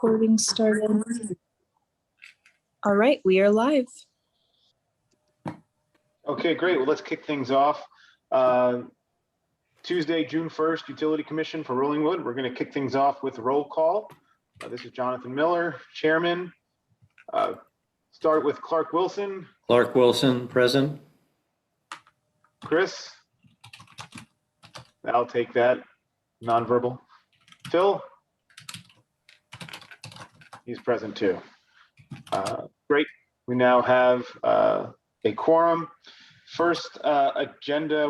Recording started. All right, we are live. Okay, great. Well, let's kick things off. Tuesday, June 1st, Utility Commission for Rollingwood. We're going to kick things off with roll call. This is Jonathan Miller, Chairman. Start with Clark Wilson. Clark Wilson, present. Chris. I'll take that. Nonverbal. Phil. He's present too. Great. We now have a quorum. First agenda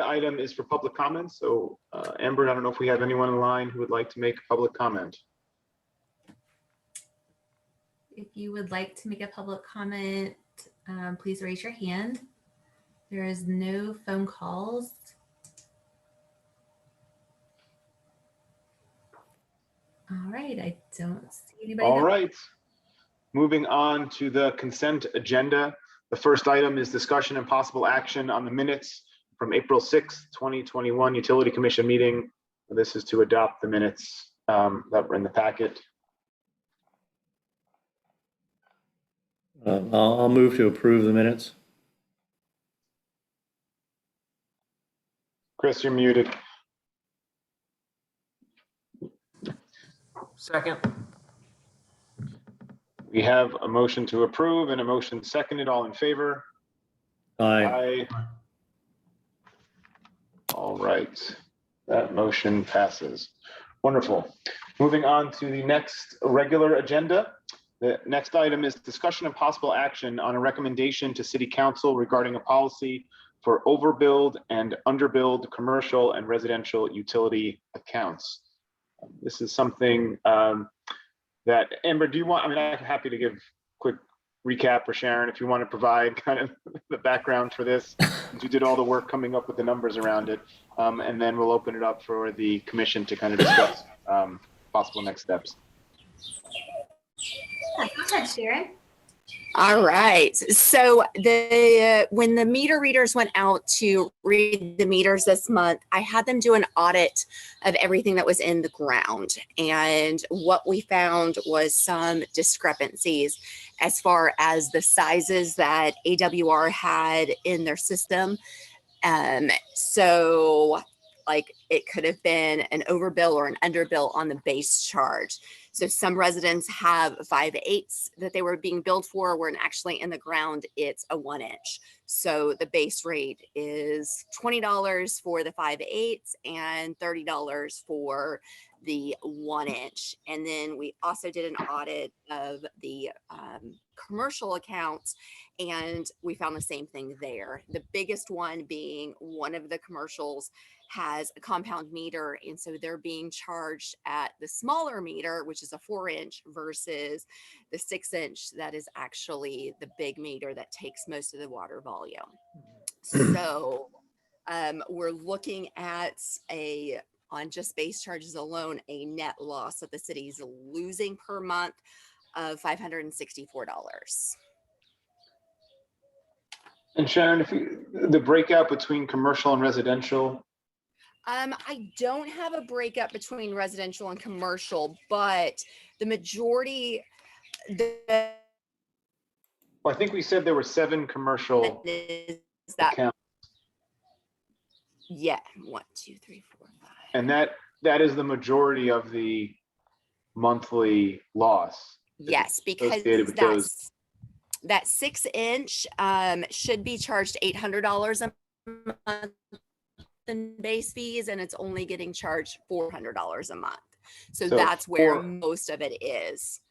item is for public comments. So Amber, I don't know if we have anyone in line who would like to make a public comment. If you would like to make a public comment, please raise your hand. There is no phone calls. All right, I don't see anybody. All right, moving on to the consent agenda. The first item is discussion and possible action on the minutes from April 6th, 2021 Utility Commission meeting. This is to adopt the minutes that were in the packet. I'll move to approve the minutes. Chris, you're muted. Second. We have a motion to approve and a motion seconded. All in favor? Aye. Aye. All right, that motion passes. Wonderful. Moving on to the next regular agenda. The next item is discussion and possible action on a recommendation to City Council regarding a policy for overbilled and underbilled commercial and residential utility accounts. This is something that, Amber, do you want, I'm happy to give a quick recap, or Sharon, if you want to provide kind of the background for this. You did all the work coming up with the numbers around it. And then we'll open it up for the commission to kind of discuss possible next steps. Yeah, go ahead, Sharon. All right. So when the meter readers went out to read the meters this month, I had them do an audit of everything that was in the ground. And what we found was some discrepancies as far as the sizes that AWR had in their system. So like it could have been an overbill or an underbill on the base charge. So some residents have 5/8 that they were being billed for, when actually in the ground it's a 1-inch. So the base rate is $20 for the 5/8 and $30 for the 1-inch. And then we also did an audit of the commercial accounts, and we found the same thing there. The biggest one being one of the commercials has a compound meter, and so they're being charged at the smaller meter, which is a 4-inch, versus the 6-inch that is actually the big meter that takes most of the water volume. So we're looking at on just base charges alone, a net loss that the city's losing per month of $564. And Sharon, the breakout between commercial and residential. I don't have a breakup between residential and commercial, but the majority. Well, I think we said there were 7 commercial accounts. Yeah, 1, 2, 3, 4, 5. And that is the majority of the monthly loss. Yes, because that 6-inch should be charged $800 a month in base fees, and it's only getting charged $400 a month. So that's where most of it is.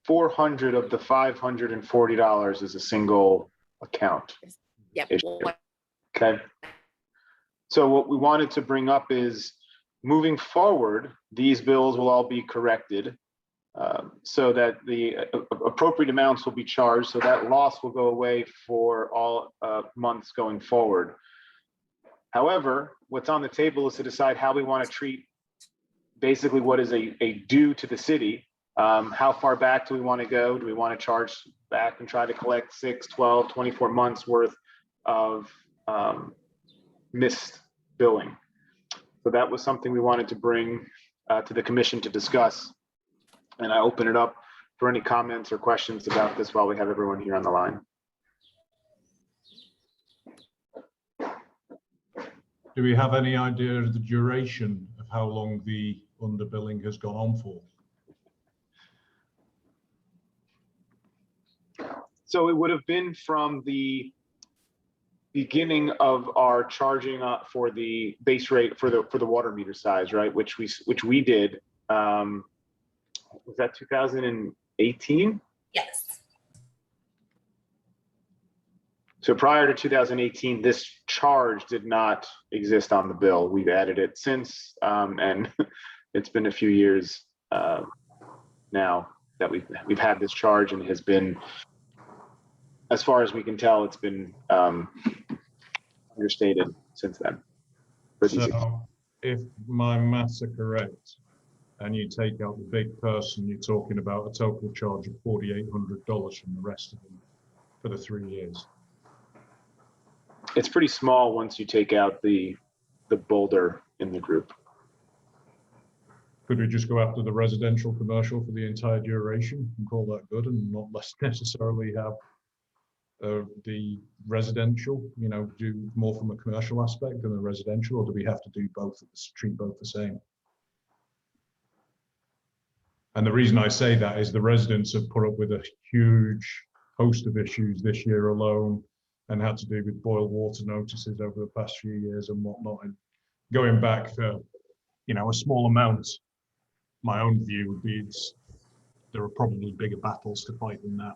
400 of the $540 is a single account. Yep. Okay. So what we wanted to bring up is, moving forward, these bills will all be corrected so that the appropriate amounts will be charged, so that loss will go away for all months going forward. However, what's on the table is to decide how we want to treat basically what is a due to the city. How far back do we want to go? Do we want to charge back and try to collect 6, 12, 24 months worth of missed billing? So that was something we wanted to bring to the commission to discuss. And I open it up for any comments or questions about this while we have everyone here on the line. Do we have any idea of the duration of how long the underbilling has gone on for? So it would have been from the beginning of our charging for the base rate for the water meter size, right? Which we did. Was that 2018? Yes. So prior to 2018, this charge did not exist on the bill. We've added it since, and it's been a few years now that we've had this charge, and has been, as far as we can tell, it's been understated since then. So if my maths are correct, and you take out the big person, you're talking about a total charge of $4,800 from the rest of them for the 3 years. It's pretty small once you take out the boulder in the group. Could we just go after the residential commercial for the entire duration and call that good, and not necessarily have the residential, do more from a commercial aspect than the residential, or do we have to do both, treat both the same? And the reason I say that is the residents have put up with a huge host of issues this year alone, and had to do with boil water notices over the past few years and whatnot. And going back for, a small amount, my own view would be there are probably bigger battles to fight than that.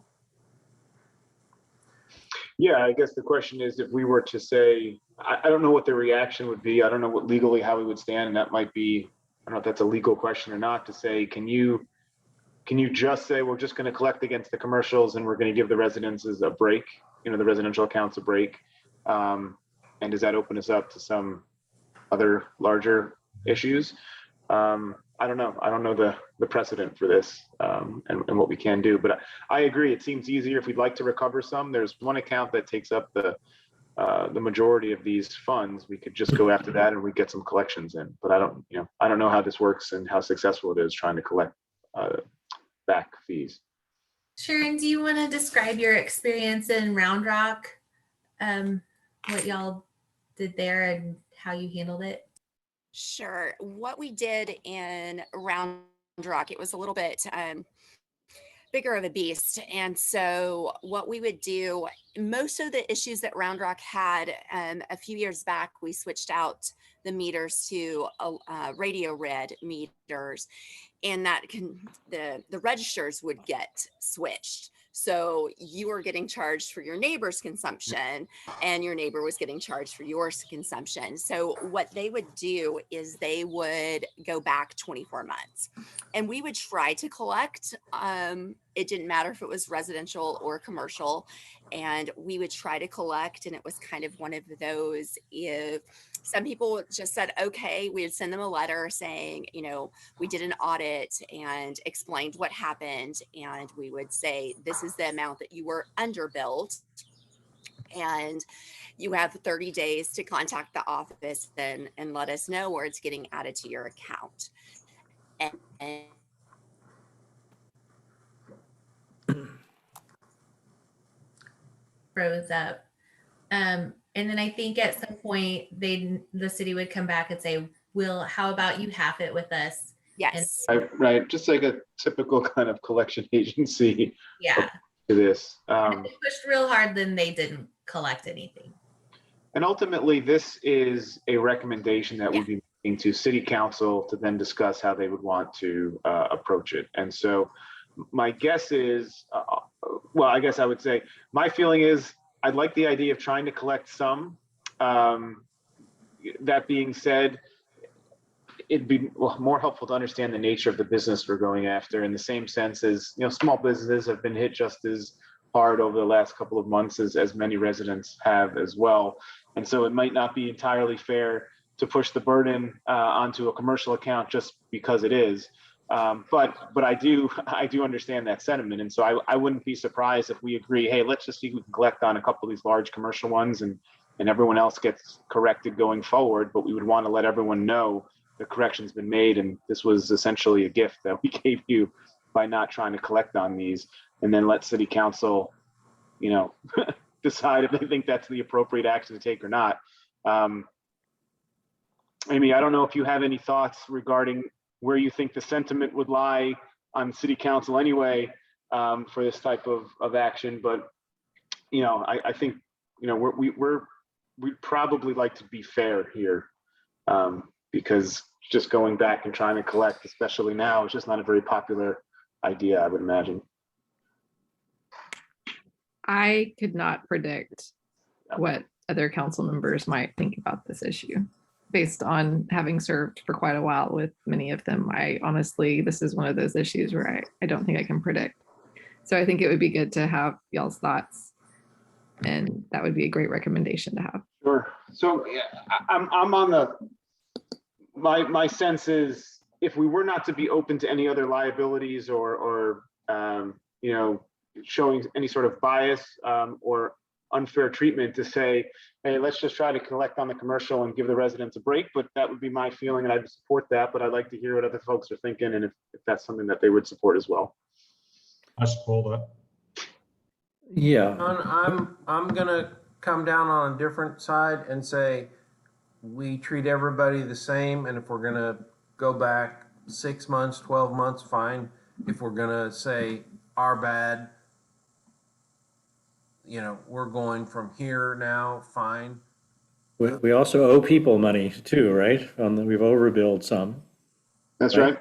Yeah, I guess the question is, if we were to say, I don't know what the reaction would be. I don't know what legally how we would stand, and that might be, I don't know if that's a legal question or not, to say, can you just say we're just going to collect against the commercials and we're going to give the residences a break, the residential accounts a break? And does that open us up to some other larger issues? I don't know. I don't know the precedent for this and what we can do, but I agree. It seems easier if we'd like to recover some. There's one account that takes up the majority of these funds. We could just go after that and we get some collections in. But I don't know how this works and how successful it is trying to collect back fees. Sharon, do you want to describe your experience in Round Rock, what y'all did there and how you handled it? Sure. What we did in Round Rock, it was a little bit bigger of a beast. And so what we would do, most of the issues that Round Rock had a few years back, we switched out the meters to radio read meters, and that the registers would get switched. So you were getting charged for your neighbor's consumption, and your neighbor was getting charged for your consumption. So what they would do is they would go back 24 months, and we would try to collect. It didn't matter if it was residential or commercial, and we would try to collect. And it was kind of one of those, if some people just said, okay, we would send them a letter saying, we did an audit and explained what happened. And we would say, this is the amount that you were underbilled, and you have 30 days to contact the office and let us know where it's getting added to your account. And Froze up. And then I think at some point the city would come back and say, how about you half it with us? yes. Right. Just like a typical kind of collection agency. Yeah. To this. And if they pushed real hard, then they didn't collect anything. And ultimately, this is a recommendation that we'd be making to city council to then discuss how they would want to approach it. And so my guess is, I guess I would say, my feeling is I'd like the idea of trying to collect some. That being said, it'd be more helpful to understand the nature of the business we're going after, in the same sense as, small businesses have been hit just as hard over the last couple of months as many residents have as well. And so it might not be entirely fair to push the burden onto a commercial account just because it is. But I do understand that sentiment. And so I wouldn't be surprised if we agree, hey, let's just see who can collect on a couple of these large commercial ones, and everyone else gets corrected going forward. But we would want to let everyone know the correction's been made, and this was essentially a gift that we gave you by not trying to collect on these, and then let city council, decide if they think that's the appropriate action to take or not. Amy, I don't know if you have any thoughts regarding where you think the sentiment would lie on city council anyway, for this type of action, but I think we'd probably like to be fair here, because just going back and trying to collect, especially now, is just not a very popular idea, I would imagine. I could not predict what other council members might think about this issue based on having served for quite a while with many of them. I honestly, this is one of those issues where I don't think I can predict. So I think it would be good to have y'all's thoughts, and that would be a great recommendation to have. Sure. So yeah, I'm on the, my sense is, if we were not to be open to any other liabilities or showing any sort of bias or unfair treatment, to say, hey, let's just try to collect on the commercial and give the residents a break. But that would be my feeling, and I'd support that, but I'd like to hear what other folks are thinking, and if that's something that they would support as well. I support that. Yeah, I'm gonna come down on a different side and say we treat everybody the same, and if we're gonna go back 6 months, 12 months, fine. If we're gonna say our bad, we're going from here now, fine. we also owe people money too, right? We've overbilled some. That's right.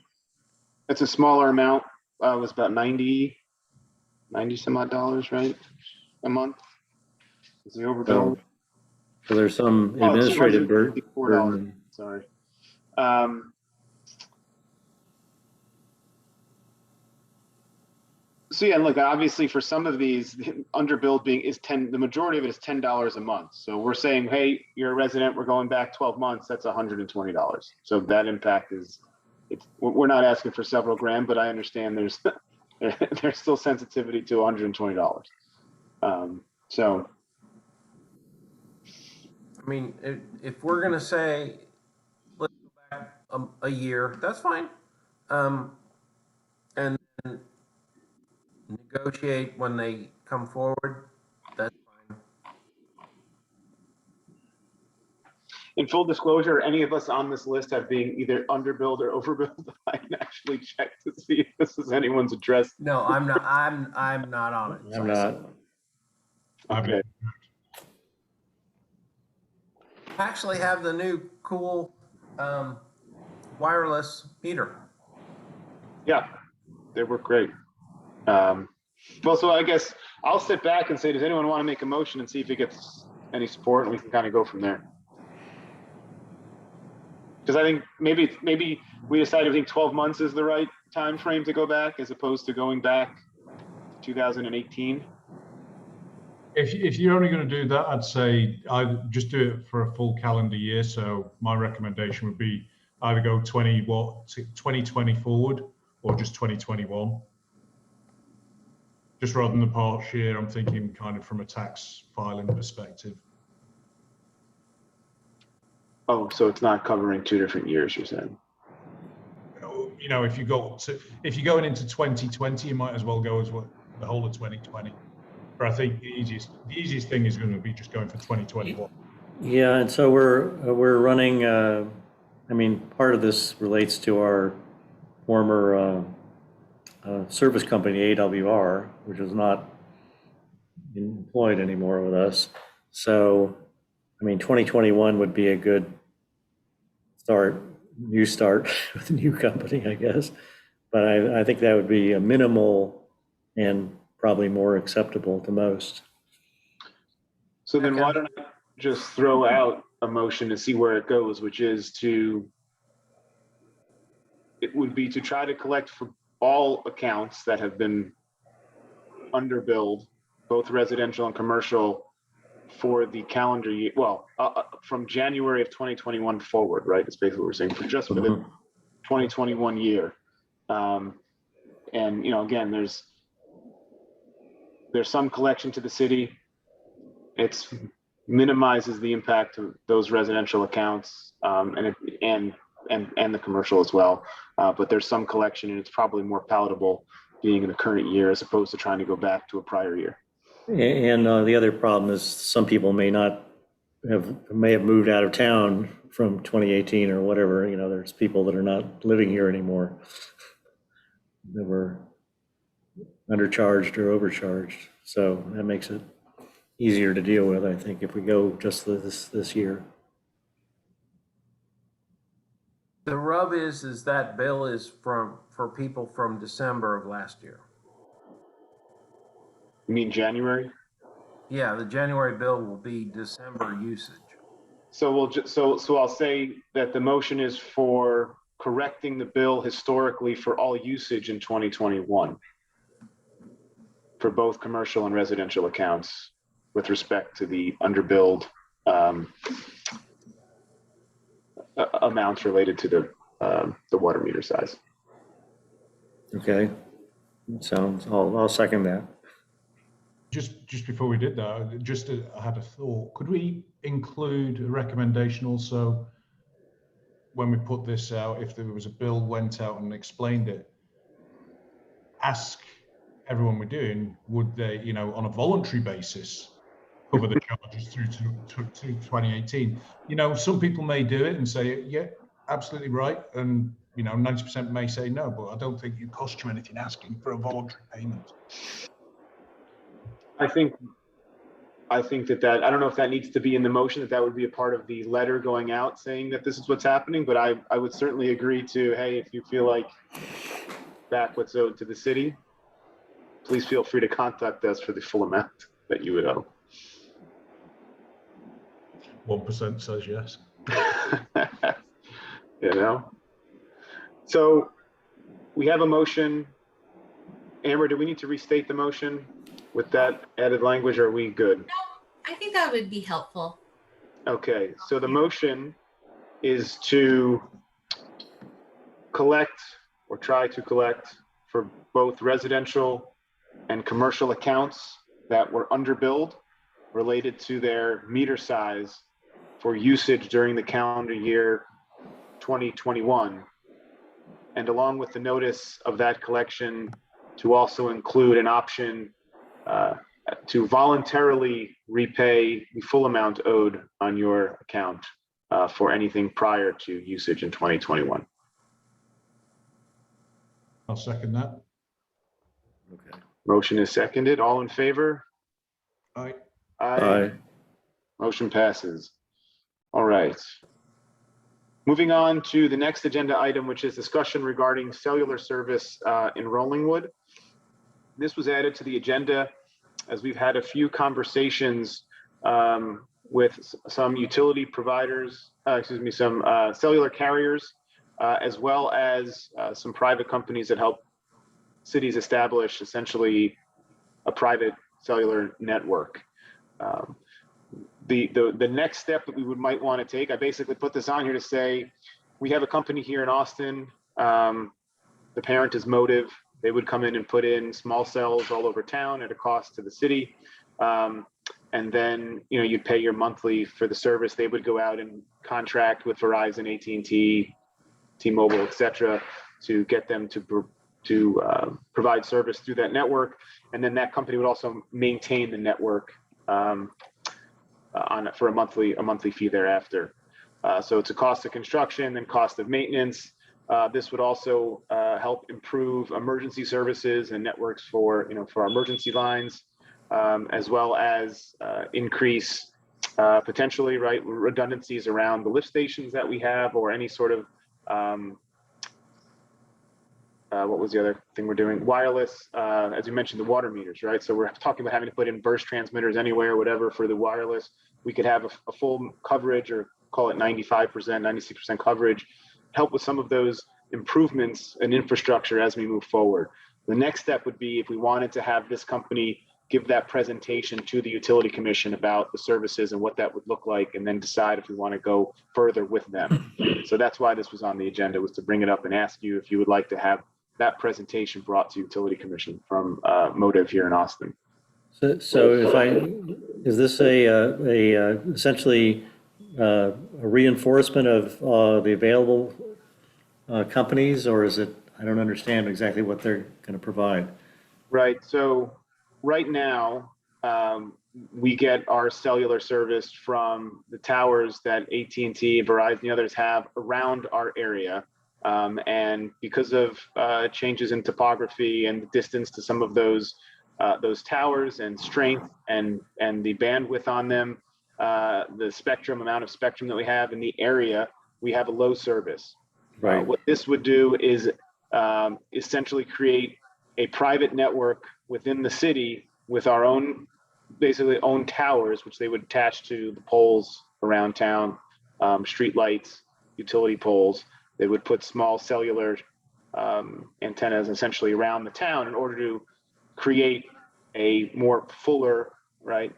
It's a smaller amount. It was about 90 some odd dollars, right? A month. Is the overbill? So there's some administrative burden. Sorry. So yeah, look, obviously for some of these, the underbilled the majority of it is $10 a month. So we're saying, hey, you're a resident, we're going back 12 months, that's $120. So that impact we're not asking for several grand, but I understand there's still sensitivity to $120. So. I mean, if we're gonna say let's go back a year, that's fine, and then negotiate when they come forward. That's fine. In full disclosure, any of us on this list have been either underbilled or overbilled. I can actually check to see if this is anyone's address. No, I'm not. I'm not on it. I'm not. Okay. I actually have the new cool wireless meter. Yeah, they work great. Well, so I guess I'll sit back and say, does anyone want to make a motion and see if it gets any support, and we can kind of go from there? Because I think maybe we decided, I think 12 months is the right time frame to go back, as opposed to going back to 2018. If you're only going to do that, I'd say I'd just do it for a full calendar year. So my recommendation would be either go 2020 forward, or just 2021. Just rather than the part year, I'm thinking kind of from a tax filing perspective. Oh, so it's not covering 2 different years, you're saying? If you're going into 2020, you might as well go as well the whole of 2020. But I think the easiest thing is going to be just going for 2021. Yeah, and so we're running. Part of this relates to our former service company, AWR, which is not employed anymore with us. So, 2021 would be a good new start with a new company, I guess. But I think that would be a minimal and probably more acceptable to most. So then why don't I just throw out a motion to see where it goes, which is it would be to try to collect for all accounts that have been underbilled, both residential and commercial, for the calendar year, from January of 2021 forward, right? That's basically what we're saying, for the 2021 year. And again, there's some collection to the city. It minimizes the impact of those residential accounts, and and the commercial as well. But there's some collection, and it's probably more palatable being in the current year as opposed to trying to go back to a prior year. And the other problem is some people may have moved out of town from 2018 or whatever. You know, there's people that are not living here anymore that were undercharged or overcharged. So that makes it easier to deal with, I think, if we go just this year. The rub is that bill is for people from December of last year. You mean January? Yeah, the January bill will be December usage. So we'll just, so I'll say that the motion is for correcting the bill historically for all usage in 2021 for both commercial and residential accounts with respect to the underbilled amounts related to the water meter size. Okay, sounds. I'll second that. Just before we did that, I had a thought. Could we include a recommendation also when we put this out, if there was a bill went out and explained it, ask everyone we're doing, would they, you know, on a voluntary basis, cover the charges through to 2018? You know, some people may do it and say, yeah, absolutely right. And, you know, 90% may say no, but I don't think it costs you anything asking for a voluntary payment. I think that I don't know if that needs to be in the motion, that would be a part of the letter going out saying that this is what's happening, but I would certainly agree to, hey, if you feel like back what's owed to the city, please feel free to contact us for the full amount that you would owe. 1% says yes. You know? So we have a motion. Amber, do we need to restate the motion with that added language, or are we good? No, I think that would be helpful. Okay, so the motion is to collect or try to collect for both residential and commercial accounts that were underbilled related to their meter size for usage during the calendar year 2021. And along with the notice of that collection, to also include an option to voluntarily repay the full amount owed on your account for anything prior to usage in 2021. I'll second that. Okay. Motion is seconded. All in favor? Aye. Aye. Motion passes. All right. Moving on to the next agenda item, which is discussion regarding cellular service in Rollingwood. This was added to the agenda as we've had a few conversations with some utility providers, some cellular carriers, as well as some private companies that help cities establish essentially a private cellular network. The next step that we might want to take, I basically put this on here to say, we have a company here in Austin. The parent is Motive. They would come in and put in small cells all over town at a cost to the city. And then, you know, you'd pay your monthly for the service. They would go out and contract with Verizon, AT&T, T-Mobile, et cetera, to get them to provide service through that network. And then that company would also maintain the network for a monthly fee thereafter. So it's a cost of construction and cost of maintenance. This would also help improve emergency services and networks for our emergency lines, as well as increase potentially redundancies around the lift stations that we have, or any sort of what was the other thing we're doing? Wireless, as you mentioned, the water meters, right? So we're talking about having to put in burst transmitters anywhere, whatever, for the wireless. We could have a full coverage, or call it 95%, 96% coverage, help with some of those improvements in infrastructure as we move forward. The next step would be if we wanted to have this company give that presentation to the Utility Commission about the services and what that would look like, and then decide if we want to go further with them. So that's why this was on the agenda, was to bring it up and ask you if you would like to have that presentation brought to Utility Commission from Motive here in Austin. So is this essentially a reinforcement of the available companies, or is it, I don't understand exactly what they're going to provide. Right. So right now, we get our cellular service from the towers that AT&T, Verizon, the others have around our area. And because of changes in topography and the distance to some of those towers and strength and the bandwidth on them, the amount of spectrum that we have in the area, we have a low service. Right. What this would do is essentially create a private network within the city with our own, basically own towers, which they would attach to the poles around town, street lights, utility poles. They would put small cellular antennas essentially around the town in order to create a more fuller, right,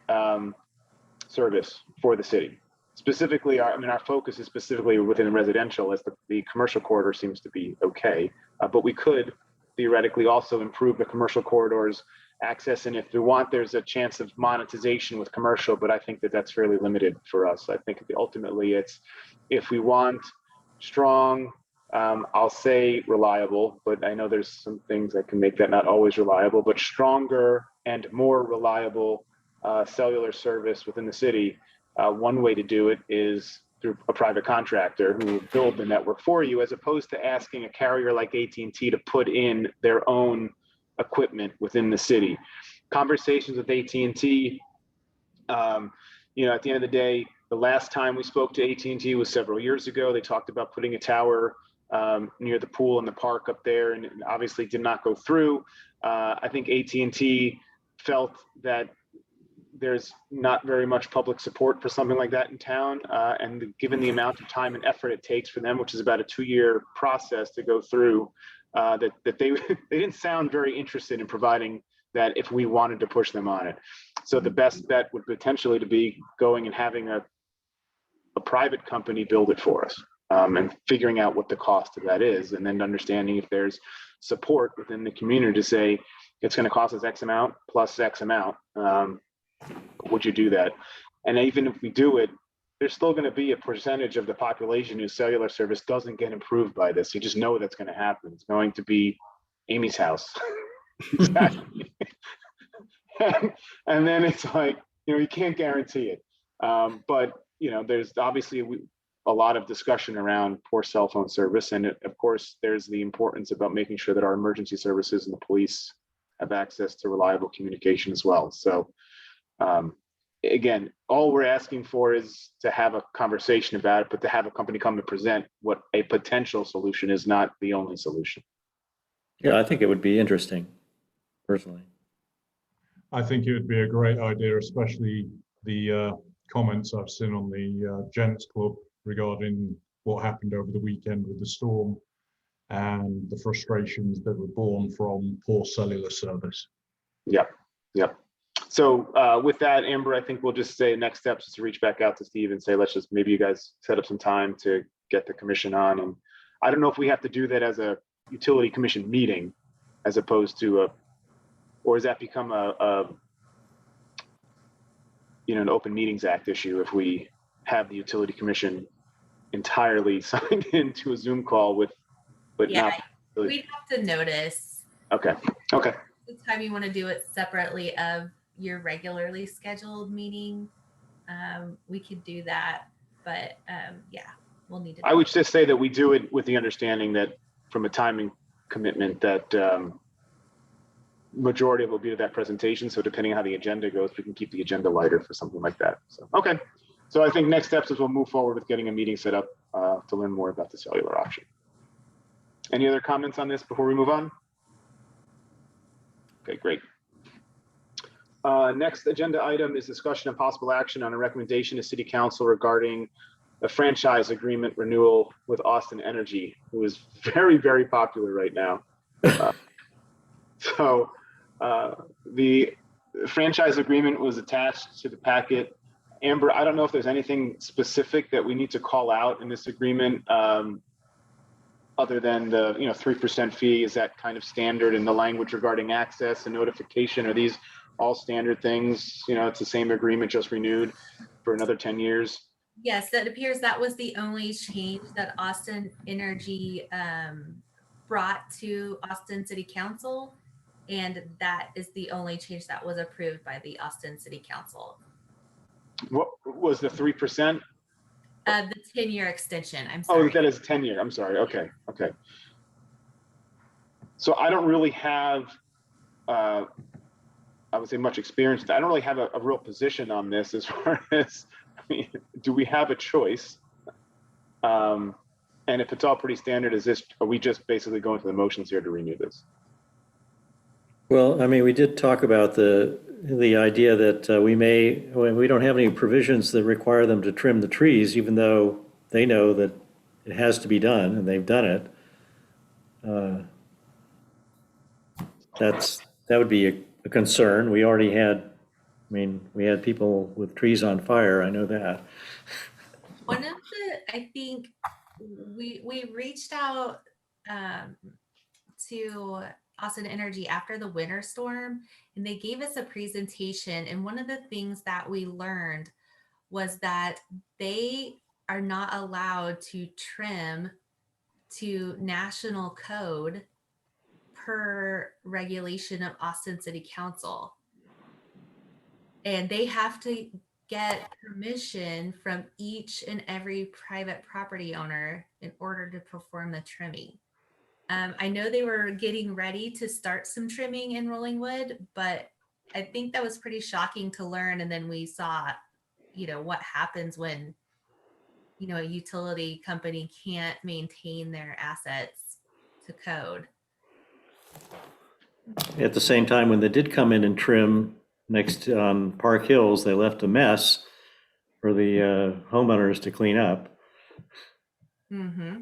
service for the city. Specifically, our focus is specifically within residential, as the commercial corridor seems to be okay, but we could theoretically also improve the commercial corridors access, and if we want, there's a chance of monetization with commercial, but I think that that's fairly limited for us. I think ultimately it's, if we want strong, I'll say reliable, but I know there's some things that can make that not always reliable, but stronger and more reliable cellular service within the city. One way to do it is through a private contractor who will build the network for you, as opposed to asking a carrier like AT&T to put in their own equipment within the city. Conversations with AT&T, at the end of the day, the last time we spoke to AT&T was several years ago. They talked about putting a tower near the pool in the park up there, and obviously did not go through. I think AT&T felt that there's not very much public support for something like that in town. And given the amount of time and effort it takes for them, which is about a 2-year process to go through, that they didn't sound very interested in providing that if we wanted to push them on it. So the best bet would potentially to be going and having a private company build it for us, and figuring out what the cost of that is, and then understanding if there's support within the community to say it's going to cost us X amount plus X amount. Would you do that? And even if we do it, there's still going to be a percentage of the population whose cellular service doesn't get improved by this. You just know that's going to happen. It's going to be Amy's house. And then it's like, you can't guarantee it. But there's obviously a lot of discussion around poor cell phone service. And of course, there's the importance about making sure that our emergency services and the police have access to reliable communication as well. So again, all we're asking for is to have a conversation about it, but to have a company come and present what a potential solution is, not the only solution. Yeah, I think it would be interesting, personally. I think it would be a great idea, especially the comments I've seen on the Gents Club regarding what happened over the weekend with the storm and the frustrations that were born from poor cellular service. Yep. So with that, Amber, I think we'll just say next steps is to reach back out to Steve and say, let's just, maybe you guys set up some time to get the commission on. And I don't know if we have to do that as a utility commission meeting as opposed to or does that become an Open Meetings Act issue if we have the utility commission entirely signed into a Zoom call but Yeah, not really. we'd have to notice. Okay. The time you want to do it separately of your regularly scheduled meeting, we could do that, but we'll need to. I would just say that we do it with the understanding that from a timing commitment that majority of it will be to that presentation. So depending on how the agenda goes, we can keep the agenda lighter for something like that. So, okay. So I think next steps is we'll move forward with getting a meeting set up to learn more about the cellular option. Any other comments on this before we move on? Okay, great. Next agenda item is discussion of possible action on a recommendation to City Council regarding a franchise agreement renewal with Austin Energy, who is very, very popular right now. So the franchise agreement was attached to the packet. Amber, I don't know if there's anything specific that we need to call out in this agreement other than the 3% fee. Is that kind of standard in the language regarding access and notification? Are these all standard things? It's the same agreement just renewed for another 10 years. Yes, that appears that was the only change that Austin Energy brought to Austin City Council. And that is the only change that was approved by the Austin City Council. What was the 3%? The 10-year extension, I'm Oh, sorry. that is 10-year. I'm sorry. Okay. Okay. So I don't really have, I would say, much experience. I don't really have a real position on this as far as, I mean, do we have a choice? And if it's all pretty standard, are we just basically going through the motions here to renew this? Well, I mean, we did talk about the idea that we don't have any provisions that require them to trim the trees, even though they know that it has to be done and they've done it. That would be a concern. We already had, we had people with trees on fire. I know that. One of I think we reached out to Austin Energy after the winter storm, and they gave us a presentation. And one of the things that we learned was that they are not allowed to trim to national code per regulation of Austin City Council. And they have to get permission from each and every private property owner in order to perform the trimming. I know they were getting ready to start some trimming in Rollingwood, but I think that was pretty shocking to learn. And then we saw, what happens when, a utility company can't maintain their assets to code. At the same time, when they did come in and trim next on Park Hills, they left a mess for the homeowners to clean up. Mm-hmm.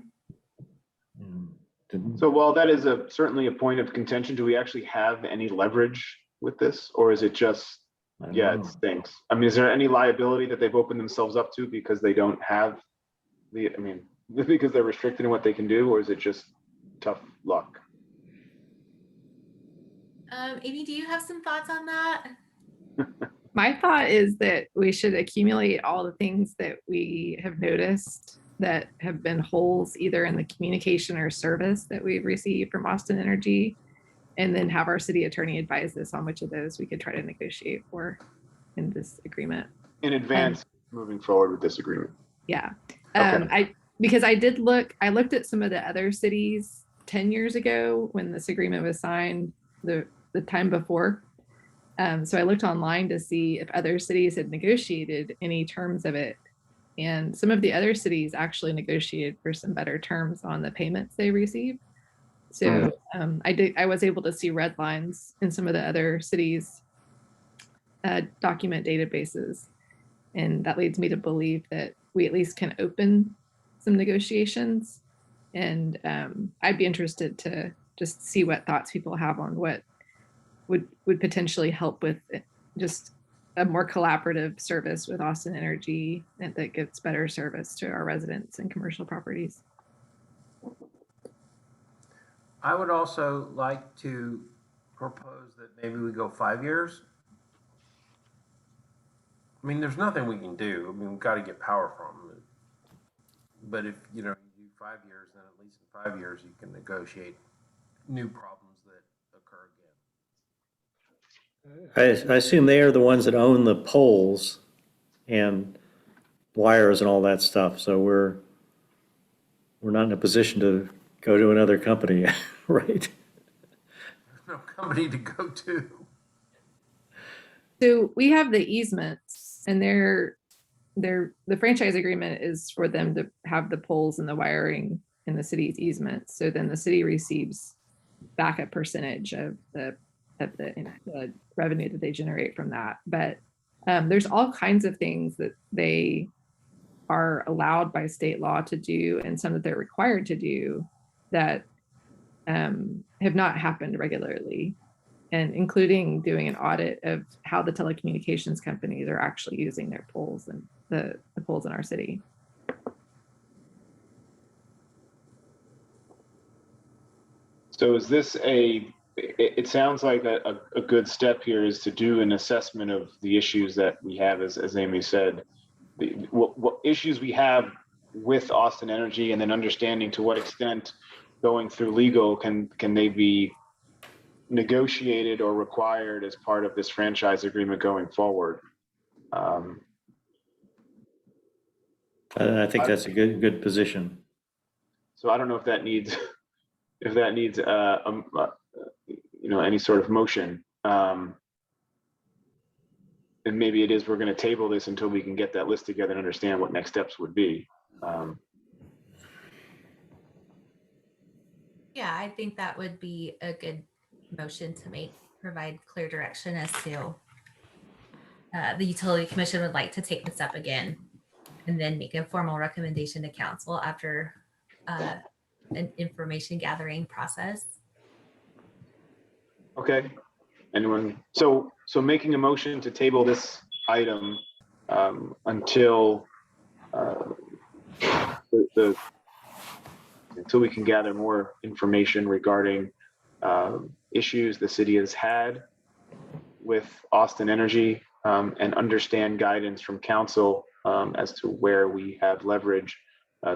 So while that is certainly a point of contention, do we actually have any leverage with this? Or is it just, it stinks? I mean, is there any liability that they've opened themselves up to because they don't have because they're restricted in what they can do, or is it just tough luck? Amy, do you have some thoughts on that? My thought is that we should accumulate all the things that we have noticed that have been holes either in the communication or service that we've received from Austin Energy, and then have our city attorney advise us on which of those we could try to negotiate for in this agreement. In advance, moving forward with this agreement. Yeah. Okay. I looked at some of the other cities 10 years ago when this agreement was signed, the time before. So I looked online to see if other cities had negotiated any terms of it. And some of the other cities actually negotiated for some better terms on the payments they received. So I was able to see red lines in some of the other cities' document databases. And that leads me to believe that we at least can open some negotiations. And I'd be interested to just see what thoughts people have on what would potentially help with just a more collaborative service with Austin Energy that gives better service to our residents and commercial properties. I would also like to propose that maybe we go 5 years. I mean, there's nothing we can do. I mean, we've got to get power from them. But if, you do 5 years, then at least in 5 years, you can negotiate new problems that occur again. I assume they are the ones that own the poles and wires and all that stuff. So we're not in a position to go to another company, right? There's no company to go to. So we have the easements, and the franchise agreement is for them to have the poles and the wiring in the city's easements. So then the city receives back a percentage of the revenue that they generate from that. But there's all kinds of things that they are allowed by state law to do, and some that they're required to do that have not happened regularly, and including doing an audit of how the telecommunications companies are actually using their poles and the poles in our city. So is this it sounds like a good step here is to do an assessment of the issues that we have, as Amy said. What issues we have with Austin Energy, and then understanding to what extent going through legal can they be negotiated or required as part of this franchise agreement going forward. I think that's a good position. So I don't know if that needs any sort of motion. And maybe it is we're going to table this until we can get that list together and understand what next steps would be. Yeah, I think that would be a good motion to make, provide clear direction as to the utility commission would like to take this up again, and then make a formal recommendation to council after an information gathering process. Okay. Anyone? So making a motion to table this item until until we can gather more information regarding issues the city has had with Austin Energy, and understand guidance from council as to where we have leverage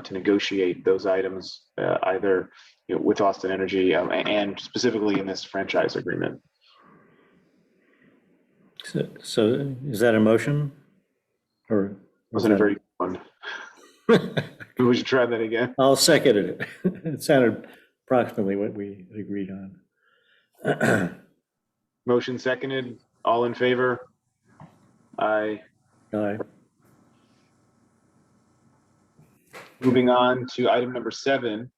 to negotiate those items, either with Austin Energy and specifically in this franchise agreement. So is that a motion? Or Wasn't a very good one. We should try that again. I'll second it. It sounded approximately what we agreed on. Motion seconded. All in favor? Aye. Aye. Moving on to item number 7,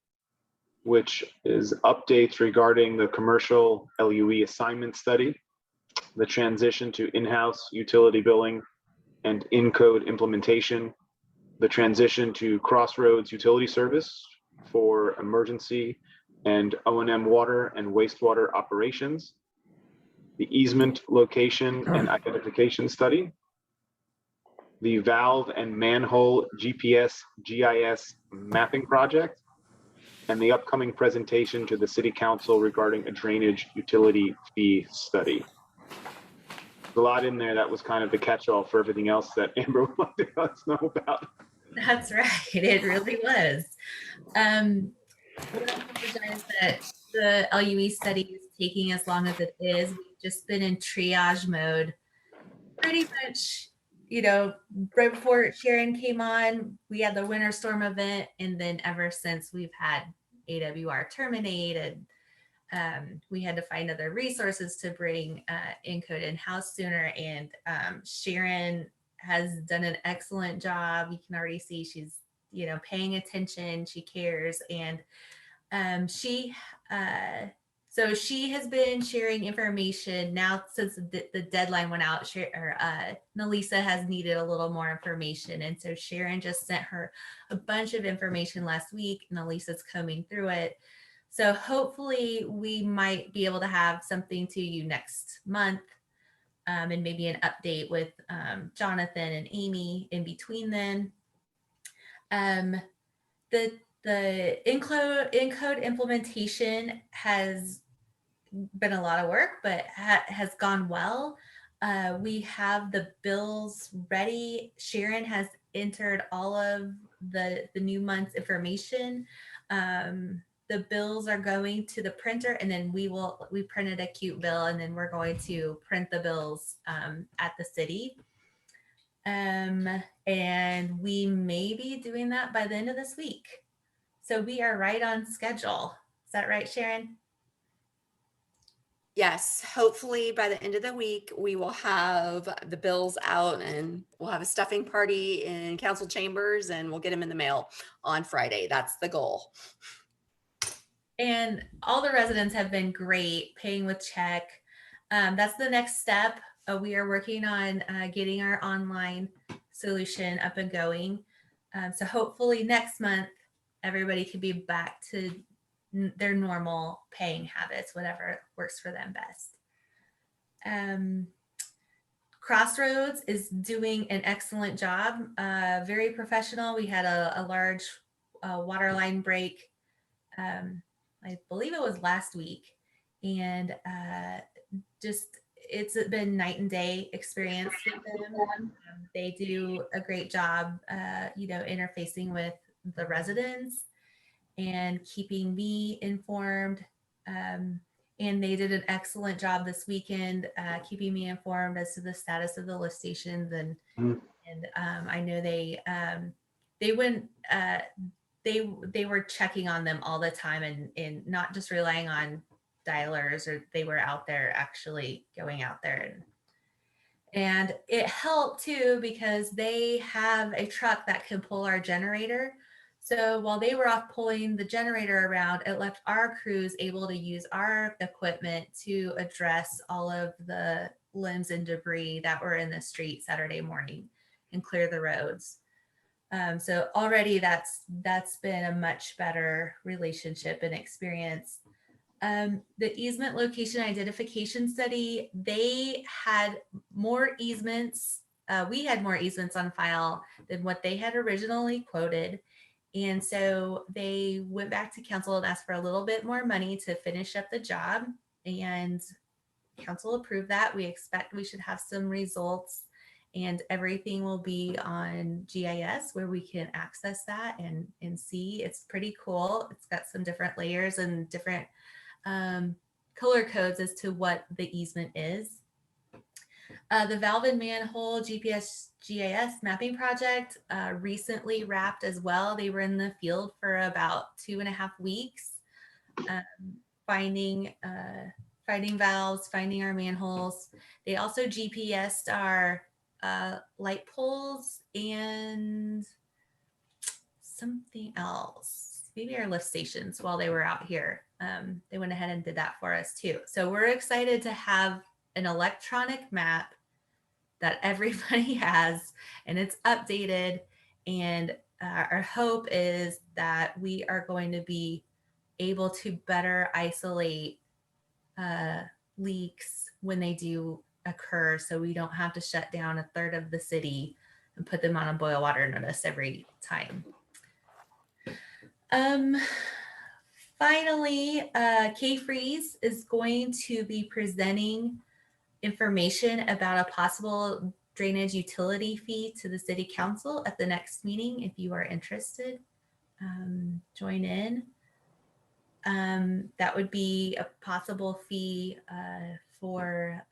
which is updates regarding the commercial LUE assignment study, the transition to in-house utility billing and in-code implementation, the transition to Crossroads utility service for emergency and O&M water and wastewater operations, the easement location and identification study, the valve and manhole GPS GIS mapping project, and the upcoming presentation to the City Council regarding a drainage utility fee study. There's a lot in there. That was kind of the catch-all for everything else that Amber would like to let us know about. That's right. It really was. I apologize that the LUE study is taking as long as it is. We've just been in triage mode pretty much, right before Sharon came on, we had the winter storm event. And then ever since, we've had AWR terminated. We had to find other resources to bring Encode in-house sooner. And Sharon has done an excellent job. You can already see she's, paying attention. She cares. And so she has been sharing information now since the deadline went out. Melissa has needed a little more information. And so Sharon just sent her a bunch of information last week. And Melissa's combing through it. So hopefully we might be able to have something to you next month, and maybe an update with Jonathan and Amy in between then. The Encode implementation has been a lot of work, but has gone well. We have the bills ready. Sharon has entered all of the new month's information. The bills are going to the printer, and then we printed a cute bill, and then we're going to print the bills at the city. And we may be doing that by the end of this week. So we are right on schedule. Is that right, Sharon? Yes, hopefully by the end of the week, we will have the bills out and we'll have a stuffing party in council chambers and we'll get them in the mail on Friday. That's the goal. And all the residents have been great, paying with check. That's the next step. We are working on getting our online solution up and going. So hopefully next month, everybody could be back to their normal paying habits, whatever works for them best. Crossroads is doing an excellent job, very professional. We had a large water line break, I believe it was last week, and just it's been night and day experience with them. They do a great job, interfacing with the residents and keeping me informed. And they did an excellent job this weekend, keeping me informed as to the status of the lift stations. And I know they went, they were checking on them all the time, and not just relying on dialers, or they were out there actually going out there. And it helped too, because they have a truck that can pull our generator. So while they were off pulling the generator around, it left our crews able to use our equipment to address all of the limbs and debris that were in the street Saturday morning and clear the roads. So already that's been a much better relationship and experience. The easement location identification study, they had more easements. We had more easements on file than what they had originally quoted. And so they went back to council and asked for a little bit more money to finish up the job. And council approved that. We expect we should have some results, and everything will be on GIS where we can access that and see. It's pretty cool. It's got some different layers and different color codes as to what the easement is. The valve and manhole GPS GIS mapping project recently wrapped as well. They were in the field for about 2.5 weeks, finding valves, finding our manholes. They also GPSed our light poles and something else, maybe our lift stations while they were out here. They went ahead and did that for us too. So we're excited to have an electronic map that everybody has, and it's updated. And our hope is that we are going to be able to better isolate leaks when they do occur, so we don't have to shut down 1/3 of the city and put them on a boil water notice every time. Finally, K-Freeze is going to be presenting information about a possible drainage utility fee to the city council at the next meeting. If you are interested, join in. That would be a possible fee for,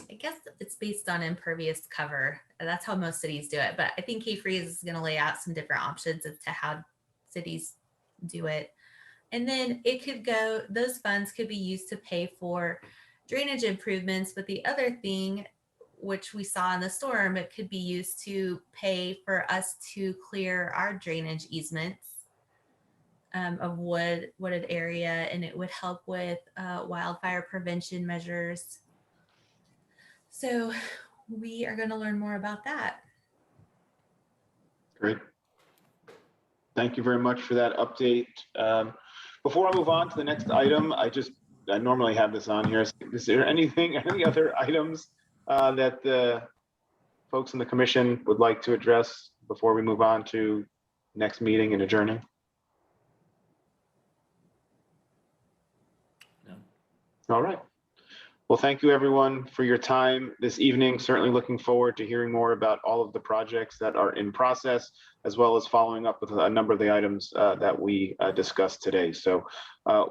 I guess it's based on impervious cover. That's how most cities do it. But I think K-Freeze is going to lay out some different options as to how cities do it. And then it could go, those funds could be used to pay for drainage improvements. But the other thing, which we saw in the storm, it could be used to pay for us to clear our drainage easements of wooded area, and it would help with wildfire prevention measures. So we are going to learn more about that. Great. Thank you very much for that update. Before I move on to the next item, I normally have this on here. Is there any other items that the folks in the commission would like to address before we move on to next meeting and adjourning? No. All right. Well, thank you everyone for your time this evening. Certainly looking forward to hearing more about all of the projects that are in process, as well as following up with a number of the items that we discussed today. So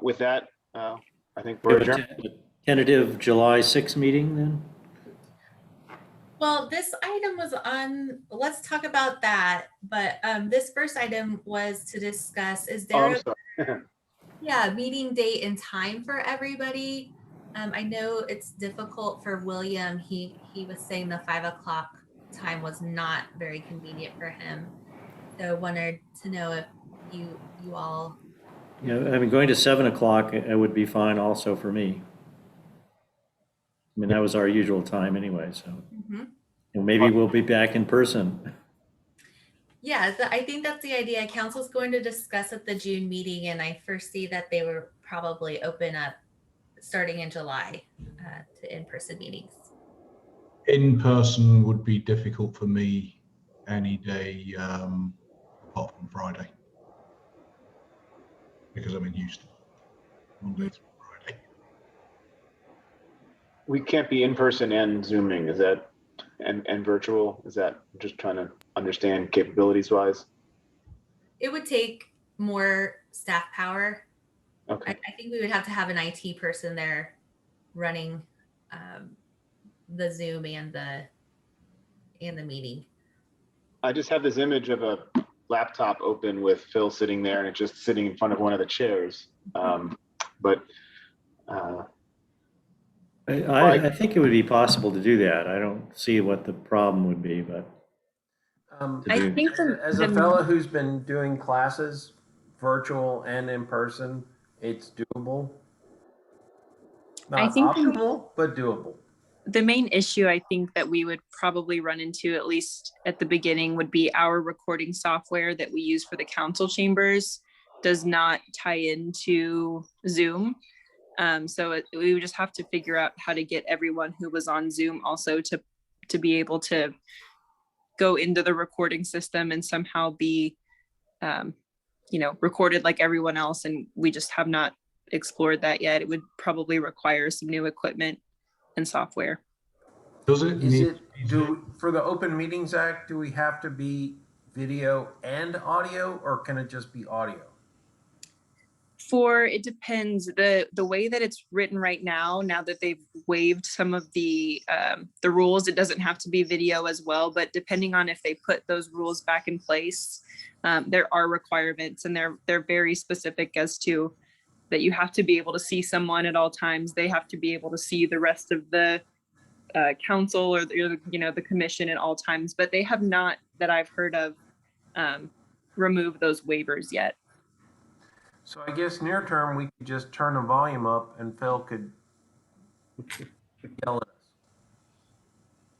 with that, I think we're adjourned. Tentative July 6th meeting then? Well, this item was on, let's talk about that. But this first item was to discuss, is there a meeting date and time for everybody? I know it's difficult for William. He was saying the 5 o'clock time was not very convenient for him. So wanted to know if you all. Yeah, I mean, going to 7 o'clock, it would be fine also for me. I mean, that was our usual time anyway, so. And maybe we'll be back in person. Yeah, I think that's the idea. Council's going to discuss at the June meeting, and I foresee that they will probably open up starting in July to in-person meetings. In person would be difficult for me any day apart from Friday, because I'm in Houston Monday through Friday. we can't be in person and Zooming, is that, and virtual? Is that, just trying to understand capabilities wise? It would take more staff power. Okay, I think we would have to have an IT person there running the Zoom and the meeting. I just have this image of a laptop open with Phil sitting there and it's just sitting in front of one of the chairs. But I think it would be possible to do that. I don't see what the problem would be, but I do. think as a fellow who's been doing classes, virtual and in person, it's doable. Not think optimal, but doable. the main issue I think that we would probably run into, at least at the beginning, would be our recording software that we use for the council chambers does not tie into Zoom. We would just have to figure out how to get everyone who was on Zoom also to be able to go into the recording system and somehow be, recorded like everyone else. And we just have not explored that yet. It would probably require some new equipment and software. Does it Is need? it for the Open Meetings Act? Do we have to be video and audio, or can it just be audio? It depends. The way that it's written right now that they've waived some of the rules, it doesn't have to be video as well. But depending on if they put those rules back in place, there are requirements, and they're very specific as to that you have to be able to see someone at all times. They have to be able to see the rest of the council or the commission at all times. But they have not, that I've heard of, removed those waivers yet. So I guess near term, we could just turn the volume up and Phil could yell at us.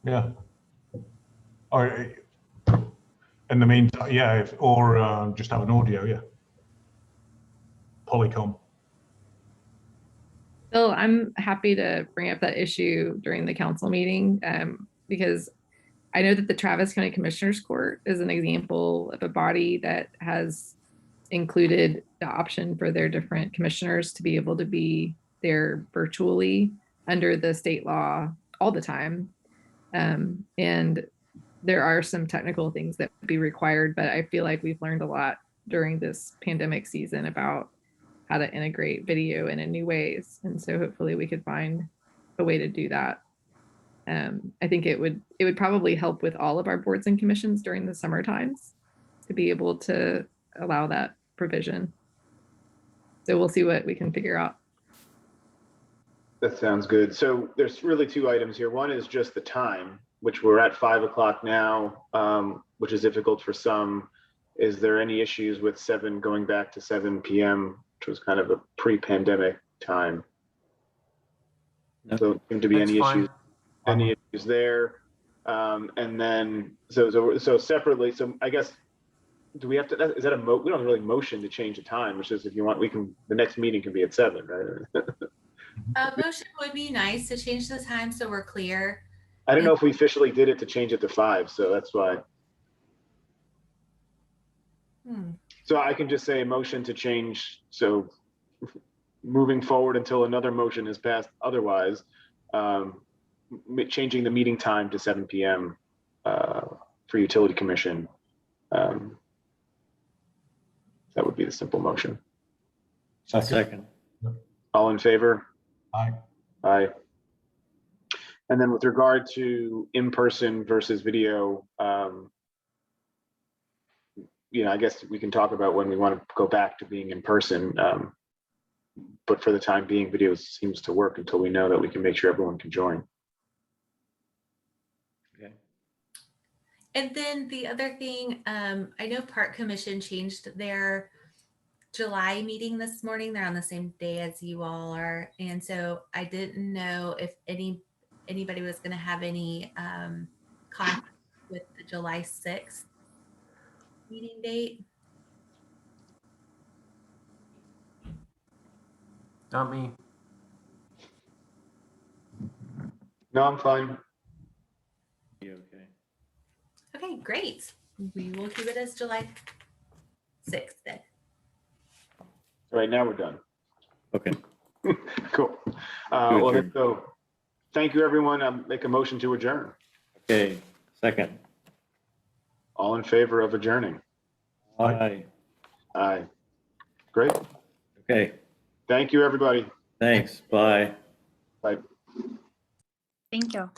Yeah. Or in the meantime, yeah, or just have an audio, yeah. Polycom. Bill, I'm happy to bring up that issue during the council meeting because I know that the Travis County Commissioners Court is an example of a body that has included the option for their different commissioners to be able to be there virtually under the state law all the time. And there are some technical things that would be required, but I feel like we've learned a lot during this pandemic season about how to integrate video in new ways. And so hopefully we could find a way to do that. I think it would probably help with all of our boards and commissions during the summer times to be able to allow that provision. So we'll see what we can figure out. that sounds good. So there's really two items here. One is just the time, which we're at 5 o'clock now, which is difficult for some. Is there any issues with 7 going back to 7 p.m., which was kind of a pre-pandemic time? No. So seem to be That's any fine. issues? Any issues there? And then so separately. So I guess, do we have to? Is that a we don't really motion to change the time? Which is, if you want, we can. The next meeting can be at 7, right? Motion would be nice to change the time so we're clear. I don't know if we officially did it to change it to 5, so that's why. So I can just say motion to change. So moving forward until another motion is passed. Otherwise, changing the meeting time to 7 p.m. For Utility Commission. That would be the simple motion. A second. All in favor? Aye. Aye. And then with regard to in-person versus video, I guess we can talk about when we want to go back to being in person. But for the time being, video seems to work until we know that we can make sure everyone can join. Okay. And then the other thing, I know Park Commission changed their July meeting this morning. They're on the same day as you all are. And so I didn't know if anybody was going to have any conflict with the July 6th meeting date. Not me. No, I'm fine. You okay? Okay, great. We will keep it as July 6th then. All right, now we're done. Okay. Cool. Well, adjourn. so Thank you, everyone. Make a motion to adjourn. Okay, second. All in favor of adjourning? Aye. Aye. Great. Okay, Thank you, everybody. thanks, bye. Bye. Thank you.